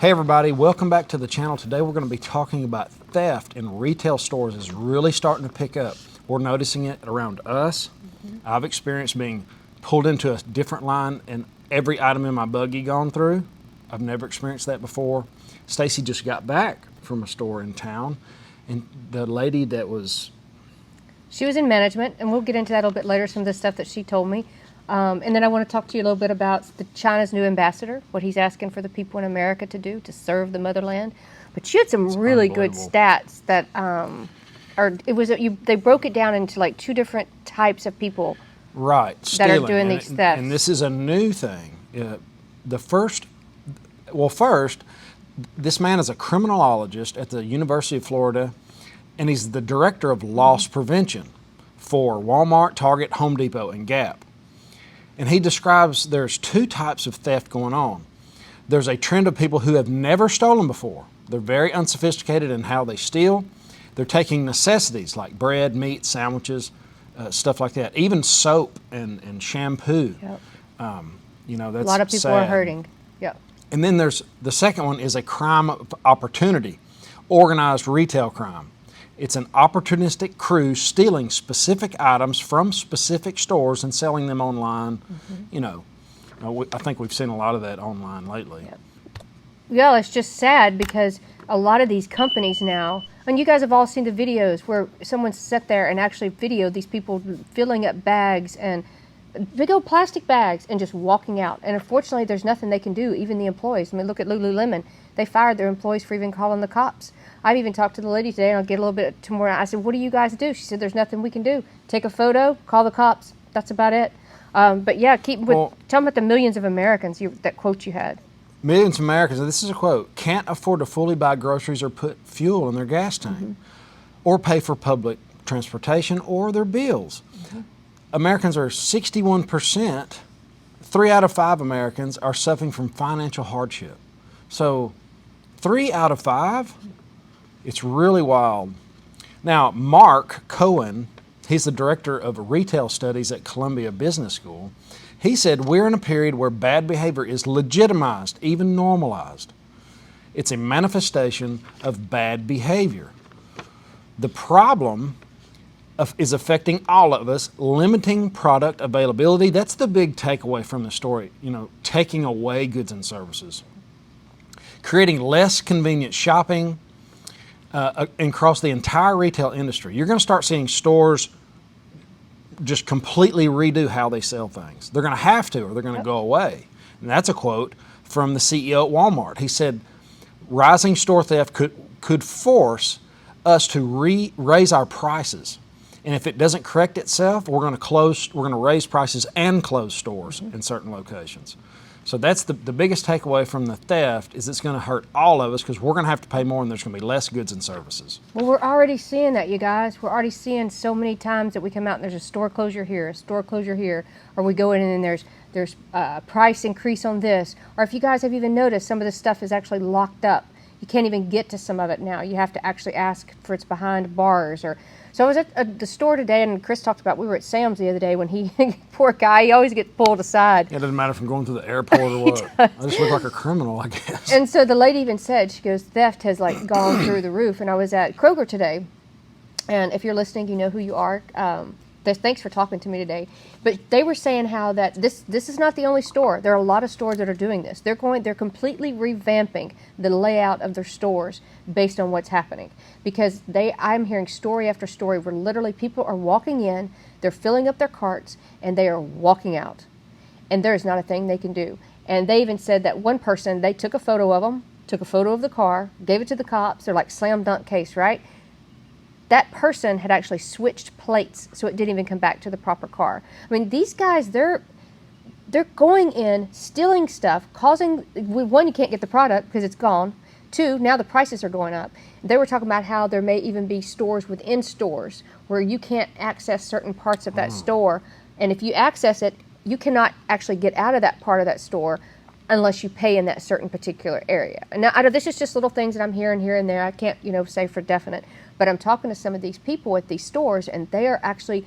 Hey everybody, welcome back to the channel. Today we're going to be talking about theft in retail stores is really starting to pick up. We're noticing it around us. I've experienced being pulled into a different line and every item in my buggy gone through. I've never experienced that before. Stacey just got back from a store in town, and the lady that was... She was in management, and we'll get into that a little bit later, some of the stuff that she told me. And then I want to talk to you a little bit about China's new ambassador, what he's asking for the people in America to do to serve the motherland. But she had some really good stats that they broke it down into like two different types of people Right, that are doing these thefts. And this is a new thing. First, this man is a criminologist at the University of Florida, and he's the director of loss prevention for Walmart, Target, Home Depot, and Gap. And he describes there's two types of theft going on. There's a trend of people who have never stolen before. They're very unsophisticated in how they steal. They're taking necessities like bread, meat, sandwiches, stuff like that. Even soap and shampoo. Yep. That's a lot of people sad. are hurting. Yep. And then there's the second one is a crime of opportunity, organized retail crime. It's an opportunistic crew stealing specific items from specific stores and selling them online. I think we've seen a lot of that online lately. Yep. Yeah, it's just sad because a lot of these companies now, and you guys have all seen the videos where someone sat there and actually videoed these people filling up bags and big old plastic bags and just walking out. And unfortunately, there's nothing they can do, even the employees. I mean, look at Lululemon. They fired their employees for even calling the cops. I've even talked to the lady today, and I'll get a little bit tomorrow. I said, what do you guys do? She said, there's nothing we can do. Take a photo, call the cops. That's about it. But yeah, tell them about the millions of Americans, that quote you had. Millions of Americans, and this is a quote, can't afford to fully buy groceries or put fuel in their gas tank or pay for public transportation or their bills. Americans are 61%, 3 out of 5 Americans are suffering from financial hardship. So 3 out of 5, it's really wild. Now, Mark Cohen, he's the director of retail studies at Columbia Business School. He said, we're in a period where bad behavior is legitimized, even normalized. It's a manifestation of bad behavior. The problem is affecting all of us, limiting product availability. That's the big takeaway from the story, taking away goods and services. Creating less convenient shopping across the entire retail industry. You're going to start seeing stores just completely redo how they sell things. They're going to have to, or they're going to go away. And that's a quote from the CEO at Walmart. He said, rising store theft could force us to raise our prices. And if it doesn't correct itself, we're going to raise prices and close stores in certain locations. So that's the biggest takeaway from the theft is it's going to hurt all of us because we're going to have to pay more and there's going to be less goods and services. Well, we're already seeing that, you guys. We're already seeing so many times that we come out and there's a store closure here, a store closure here, or we go in and there's price increase on this. Or if you guys have even noticed, some of this stuff is actually locked up. You can't even get to some of it now. You have to actually ask for it's behind bars. So I was at the store today, and Chris talked about we were at Sam's the other day when poor guy, he always gets pulled aside. It doesn't matter if I'm going to the airport or what. I just look like a criminal, I guess. And so the lady even said, she goes, theft has gone through the roof. And I was at Kroger today, and if you're listening, you know who you are. Thanks for talking to me today. But they were saying how that this is not the only store. There are a lot of stores that are doing this. They're completely revamping the layout of their stores based on what's happening. Because I'm hearing story after story where literally people are walking in, they're filling up their carts, and they are walking out. And there is not a thing they can do. And they even said that one person, they took a photo of them, took a photo of the car, gave it to the cops. They're like slam dunk case, right? That person had actually switched plates, so it didn't even come back to the proper car. I mean, these guys, they're going in, stealing stuff, causing, one, you can't get the product because it's gone. 2, now the prices are going up. They were talking about how there may even be stores within stores where you can't access certain parts of that store. And if you access it, you cannot actually get out of that part of that store unless you pay in that certain particular area. And now, this is just little things that I'm hearing here and there. I can't, say for definite. But I'm talking to some of these people at these stores, and they are actually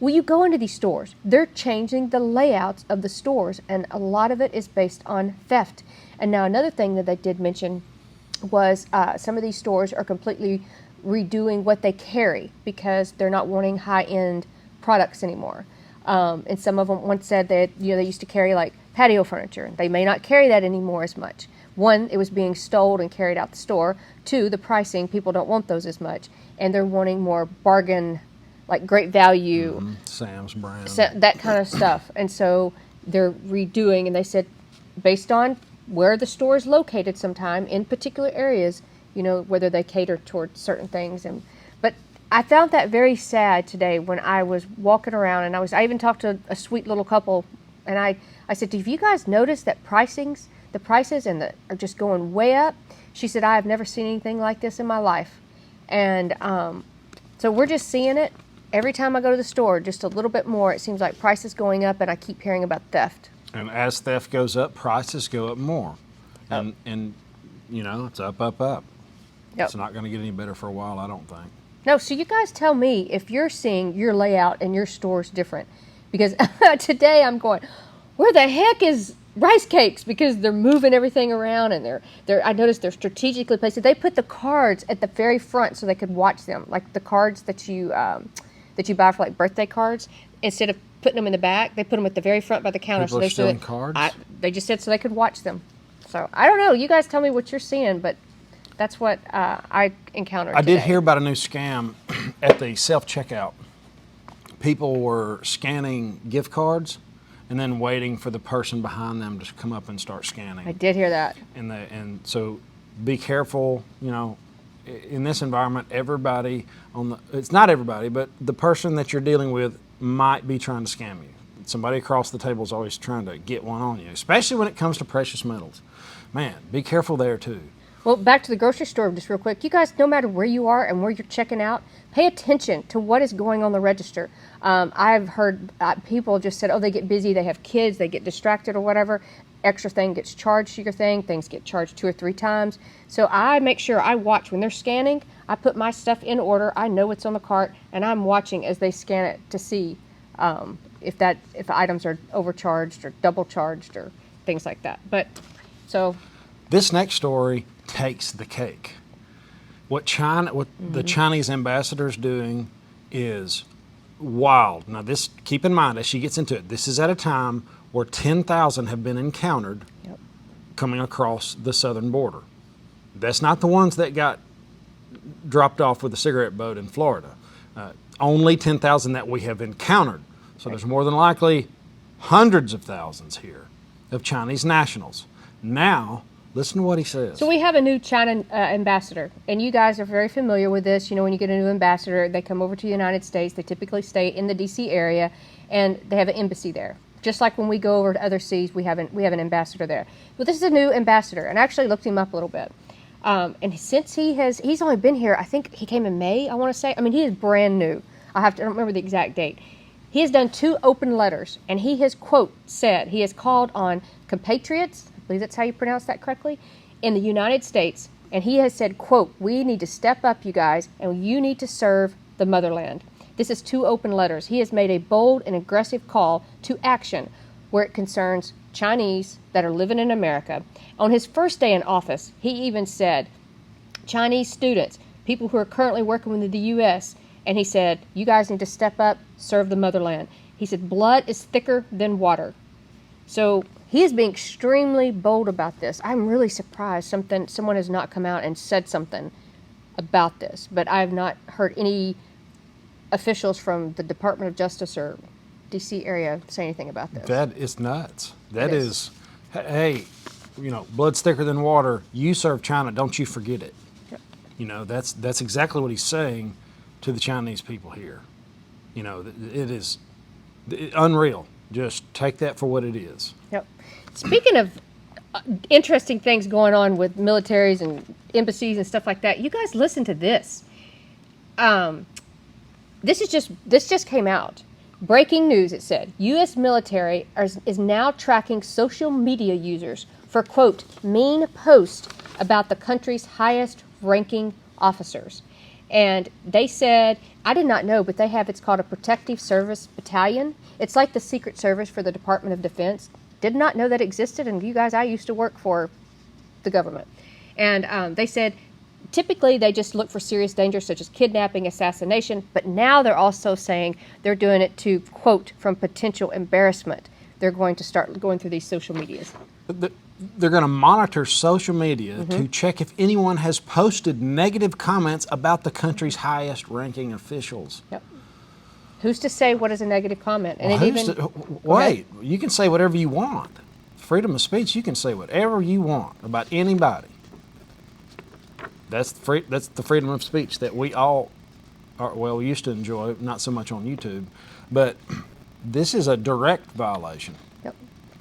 Well, you go into these stores, they're changing the layouts of the stores, and a lot of it is based on theft. And now another thing that they did mention was some of these stores are completely redoing what they carry because they're not wanting high-end products anymore. And some of them once said that they used to carry like patio furniture. They may not carry that anymore as much. One, it was being stole and carried out the store. Two, the pricing, people don't want those as much. And they're wanting more bargain, like great value. Sam's brand. That kind of stuff. And so they're redoing, and they said based on where the store is located sometime in particular areas, whether they cater towards certain things. But I found that very sad today when I was walking around, and I even talked to a sweet little couple, and I said, "Do you guys notice that the prices are just going way up?" She said, "I have never seen anything like this in my life." And so we're just seeing it every time I go to the store, just a little bit more. It seems like prices going up, and I keep hearing about theft. And as theft goes up, prices go up more. And it's up, up, up. Yep. It's not going to get any better for a while, I don't think. No, so you guys tell me if you're seeing your layout and your store's different. Because today I'm going, where the heck is rice cakes? Because they're moving everything around, and I noticed they're strategically placed. They put the cards at the very front so they could watch them, like the cards that you buy for like birthday cards. Instead of putting them in the back, they put them at the very front by the counter. People are stealing cards? They just said so they could watch them. So I don't know. You guys tell me what you're seeing, but that's what I encountered I today. did hear about a new scam at the self-checkout. People were scanning gift cards and then waiting for the person behind them to come up and start scanning. I did hear that. And so be careful, in this environment, it's not everybody, but the person that you're dealing with might be trying to scam you. Somebody across the table is always trying to get one on you, especially when it comes to precious metals. Man, be careful there too. Well, back to the grocery store just real quick. You guys, no matter where you are and where you're checking out, pay attention to what is going on the register. I've heard people just said, they get busy, they have kids, they get distracted or whatever. Extra thing gets charged to your thing. Things get charged 2 or 3 times. So I make sure I watch when they're scanning. I put my stuff in order. I know what's on the cart, and I'm watching as they scan it to see if the items are overcharged or double charged or things like that. But so this next story takes the cake. What the Chinese ambassador's doing is wild. Now, keep in mind as she gets into it, this is at a time where 10,000 have been encountered coming across the southern border. That's not the ones that got dropped off with a cigarette boat in Florida. Only 10,000 that we have encountered. So there's more than likely hundreds of thousands here of Chinese nationals. Now, listen to what he says. So we have a new China ambassador, and you guys are very familiar with this. When you get a new ambassador, they come over to the United States. They typically stay in the D.C. area, and they have an embassy there. Just like when we go over to other seas, we have an ambassador there. But this is a new ambassador, and I actually looked him up a little bit. And since he's only been here, I think he came in May, I want to say. I mean, he is brand new. I don't remember the exact date. He has done 2 open letters, and he has, quote, said he has called on compatriots, I believe that's how you pronounce that correctly, in the United States, and he has said, quote, we need to step up, you guys, and you need to serve the motherland. This is 2 open letters. He has made a bold and aggressive call to action where it concerns Chinese that are living in America. On his first day in office, he even said, Chinese students, people who are currently working with the U.S., and he said, you guys need to step up, serve the motherland. He said, blood is thicker than water. So he is being extremely bold about this. I'm really surprised someone has not come out and said something about this, but I have not heard any officials from the Department of Justice or D.C. area say anything about this. That is nuts. That is, hey, blood's thicker than water. You serve China, don't you forget it. Yep. That's exactly what he's saying to the Chinese people here. It is unreal. Just take that for what it is. Yep. Speaking of interesting things going on with militaries and embassies and stuff like that, you guys listen to this. This just came out. Breaking news, it said. U.S. military is now tracking social media users for, quote, mean posts about the country's highest ranking officers. And they said, I did not know, but they have, it's called a Protective Service Battalion. It's like the Secret Service for the Department of Defense. Did not know that existed. And you guys, I used to work for the government. And they said, typically they just look for serious dangers such as kidnapping, assassination, but now they're also saying they're doing it to, quote, from potential embarrassment. They're going to start going through these social medias. They're going to monitor social media to check if anyone has posted negative comments about the country's highest ranking officials. Yep. Who's to say what is a negative comment? And Wait, you can say whatever you want. Freedom of speech, you can say whatever you want about anybody. That's the freedom of speech that we all used to enjoy, not so much on YouTube, but this is a direct violation. Yep.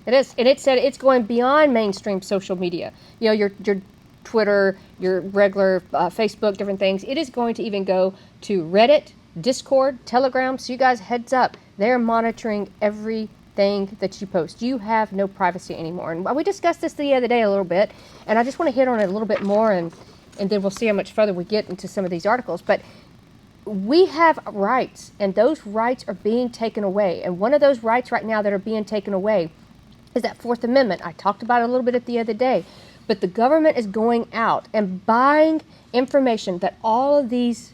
It is. And it said it's going beyond mainstream social media. You know, your Twitter, your regular Facebook, different things. It is going to even go to Reddit, Discord, Telegram. So you guys, heads up. They're monitoring everything that you post. You have no privacy anymore. And we discussed this the other day a little bit, and I just want to hit on it a little bit more, and then we'll see how much further we get into some of these articles. But we have rights, and those rights are being taken away. And one of those rights right now that are being taken away is that Fourth Amendment. I talked about it a little bit the other day. But the government is going out and buying information that all of these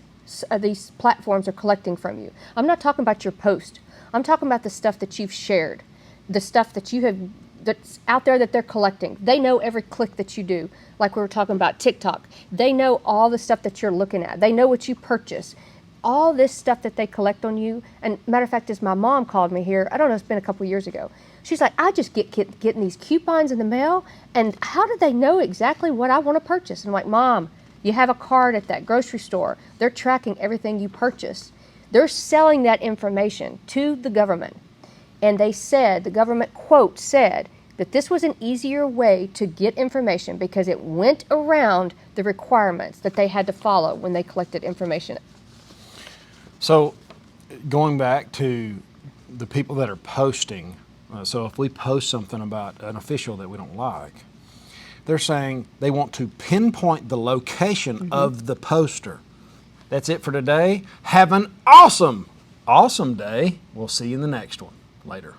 platforms are collecting from you. I'm not talking about your post. I'm talking about the stuff that you've shared, the stuff that you have that's out there that they're collecting. They know every click that you do. Like we were talking about TikTok. They know all the stuff that you're looking at. They know what you purchase. All this stuff that they collect on you. And matter of fact, as my mom called me here, I don't know, it's been a couple years ago. She's like, I just getting these coupons in the mail, and how do they know exactly what I want to purchase? And I'm like, Mom, you have a card at that grocery store. They're tracking everything you purchase. They're selling that information to the government. And they said, the government, quote, said that this was an easier way to get information because it went around the requirements that they had to follow when they collected information. So going back to the people that are posting, so if we post something about an official that we don't like, they're saying they want to pinpoint the location of the poster. That's it for today. Have an awesome day. We'll see you in the next one. Later.